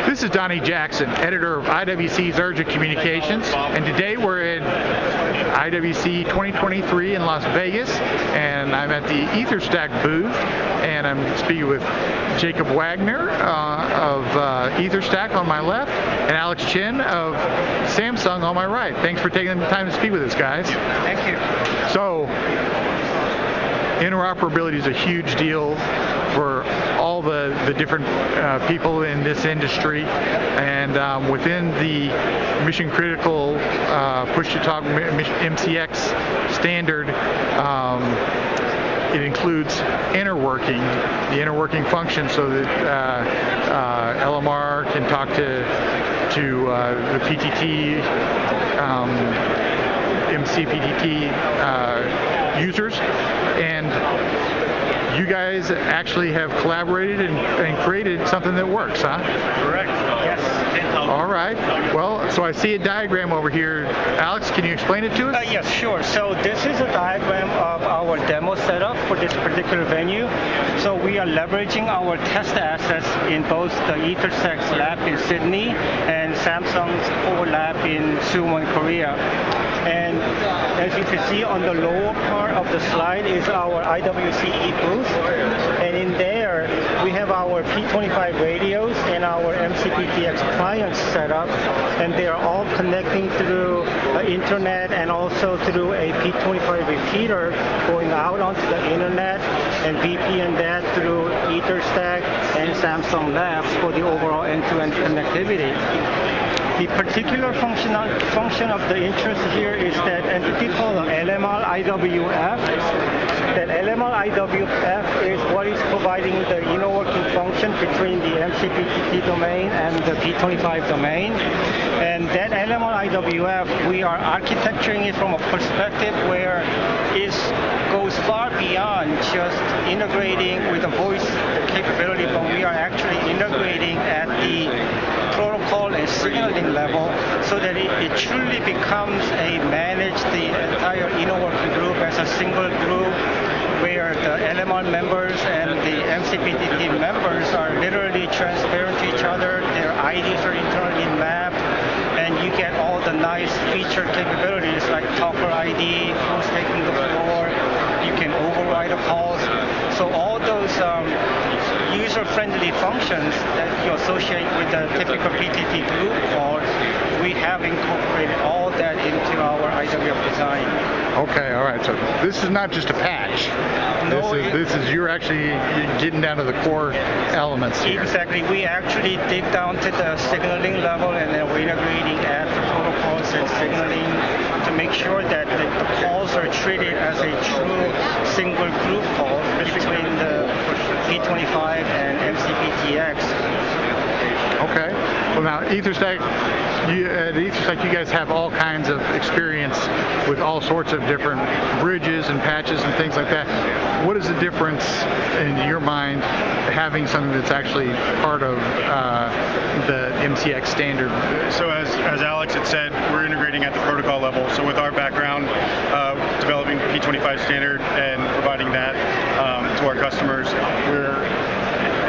This is Donny Jackson, editor of IWCE's Urgent Communications, and today we're in IWCE 2023 in Las Vegas, and I'm at the Etherstack booth, and I'm speaking with Jacob Wagner of Etherstack on my left, and Alex Chen of Samsung on my right. Thanks for taking the time to speak with us, guys. Thank you. So, interoperability is a huge deal for all the different people in this industry, and within the mission critical push-to-talk MCX standard, it includes interworking, the interworking function, so that LMR can talk to the PTT, MCPTX users, and you guys actually have collaborated and created something that works, huh? Correct. Yes. All right. Well, so I see a diagram over here. Alex, can you explain it to us? Yes, sure. So this is a diagram of our demo setup for this particular venue. So we are leveraging our test assets in both the Etherstack's lab in Sydney and Samsung's core lab in Suwon, Korea. And as you can see on the lower part of the slide is our IWCE booth. And in there, we have our P25 radios and our MCPTX clients set up. And they are all connecting through the internet and also through a P25 repeater going out onto the internet and VPN that through Etherstack and Samsung Labs for the overall end-to-end connectivity. The particular function of the interest here is that entity called LMR IWF. That LMR IWF is what is providing the interworking function between the MCPTT domain and the P25 domain. And that LMR IWF, we are architecturing it from a perspective where it goes far beyond just integrating with the voice capability, but we are actually integrating at the protocol and signaling level so that it truly becomes the entire interworking group as a single group where the LMR members and the MCPTT members are literally transparent to each other. Their IDs are internally mapped, and you get all the nice feature capabilities like talker ID, who's taking the floor, you can override the calls. So all those user-friendly functions that you associate with the typical PTT group call, we have incorporated all that into our IWF design. Okay, all right. So this is not just a patch. No, this is you're actually getting down to the core elements here. Exactly. We actually dig down to the signaling level, and then we're integrating at the protocols and signaling to make sure that the calls are treated as a true single group call between the P25 and MCPTX. Okay. Well, now Etherstack, you guys have all kinds of experience with all sorts of different bridges and patches and things like that. What is the difference in your mind having something that's actually part of the MCX standard? So as Alex had said, we're integrating at the protocol level. So with our background, developing P25 standard and providing that to our customers,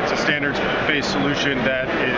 it's a standards-based solution that is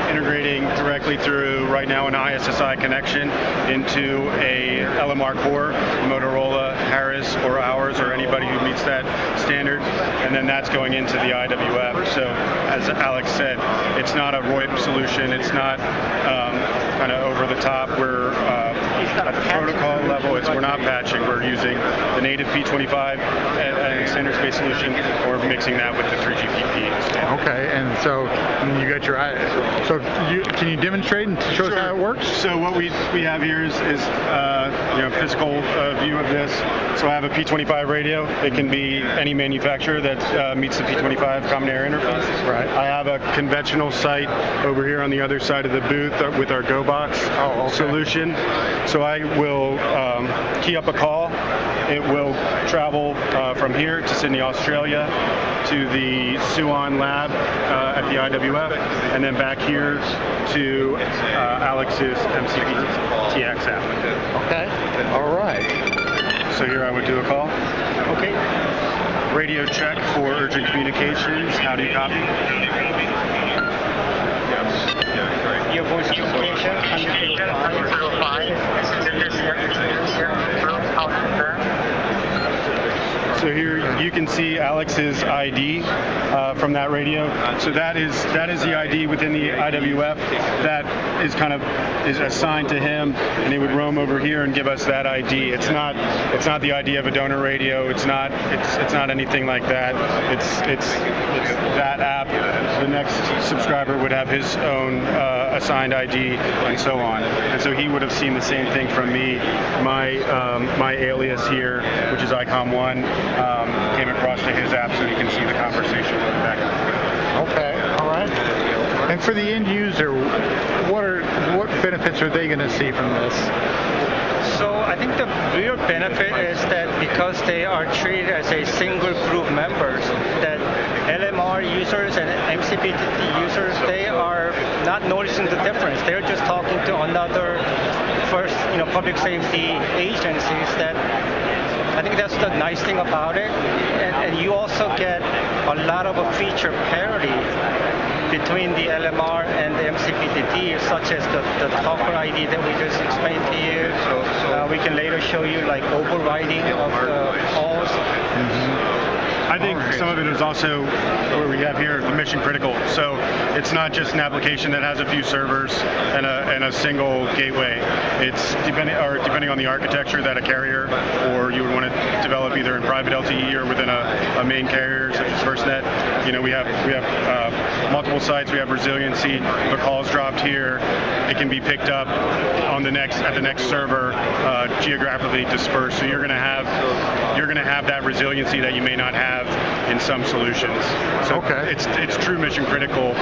integrating directly through, right now, an ISSI connection into a LMR core, Motorola, Harris, or ours, or anybody who meets that standard, and then that's going into the IWF. So as Alex said, it's not a VoIP solution, it's not kind of over the top. We're at the protocol level, we're not patching, we're using the native P25 and standards-based solution, or mixing that with the 3GPP. Okay, and so you got your can you demonstrate and show us how it works? So what we have here is physical view of this. So I have a P25 radio. It can be any manufacturer that meets the P25 Common Air Interface. Right. I have a conventional site over here on the other side of the booth with our GoBox solution. So I will key up a call. It will travel from here to Sydney, Australia, to the Suwon lab at the IWF, and then back here to Alex's MCPTX app. Okay. All right. So here I would do a call. Okay. Radio check for urgent communications. How do you copy? can see Alex's ID from that radio. So that is the ID within the IWF that is assigned to him, and he would roam over here and give us that ID. It's not the ID of a donor radio. It's not anything like that. It's that app. The next subscriber would have his own assigned ID and so on. And so he would have seen the same thing from me. My alias here, which is ICOM1, came across to his app so he can see the conversation back and forth. Okay, all right. And for the end user, what benefits are they going to see from this? So I think the real benefit is that because they are treated as a single group members, that LMR users and MCPTT users, they are not noticing the difference. They're just talking to another public safety agencies. That I think that's the nice thing about it. And you also get a lot of a feature parity between the LMR and the MCPTT, such as the talker ID that we just explained to you. We can later show you like overriding of the calls. I think some of it is also what we have here, the mission critical. So it's not just an application that has a few servers and a single gateway. It's depending on the architecture that a carrier or you would want to develop either in private LTE or within a main carrier such as FirstNet. We have multiple sites. We have resiliency. If a call is dropped here, it can be picked up at the next server, geographically dispersed. So you're going to have that resiliency that you may not have in some solutions. So okay. It's true mission critical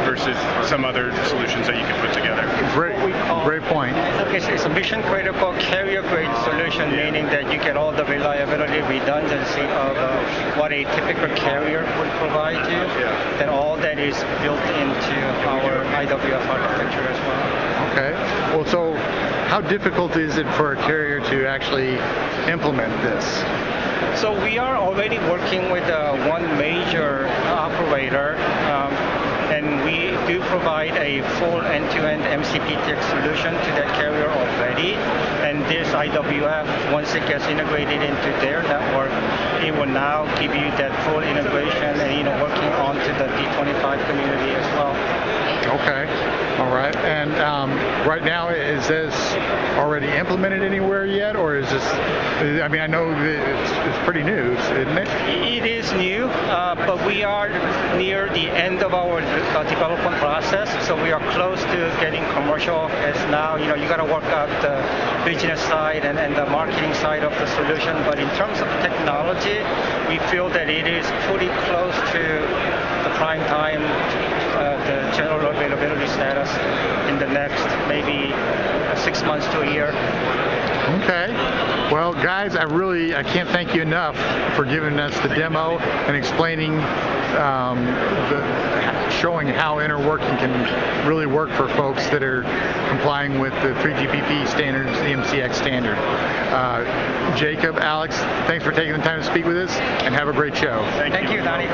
versus some other solutions that you can put together. Great point. It's a mission critical carrier grade solution, meaning that you get all the reliability, redundancy of what a typical carrier would provide you. Then all that is built into our IWF architecture as well. Okay. Well, so how difficult is it for a carrier to actually implement this? So we are already working with one major operator, and we do provide a full end-to-end MCPTX solution to that carrier already. And this IWF, once it gets integrated into their network, it will now give you that full integration and working onto the D25 community as well. Okay. All right. And right now, is this already implemented anywhere yet, or is this? I mean, I know that it's pretty new, isn't it? It is new, but we are near the end of our development process, so we are close to getting commercial. As now, you got to work out the business side and the marketing side of the solution. But in terms of technology, we feel that it is pretty close to the prime time, the general availability status in the next maybe 6 months to a year. Okay. Well, guys, I can't thank you enough for giving us the demo and explaining, showing how interworking can really work for folks that are complying with the 3GPP standards, the MCX standard. Jacob, Alex, thanks for taking the time to speak with us, and have a great show. Thank you, Donny.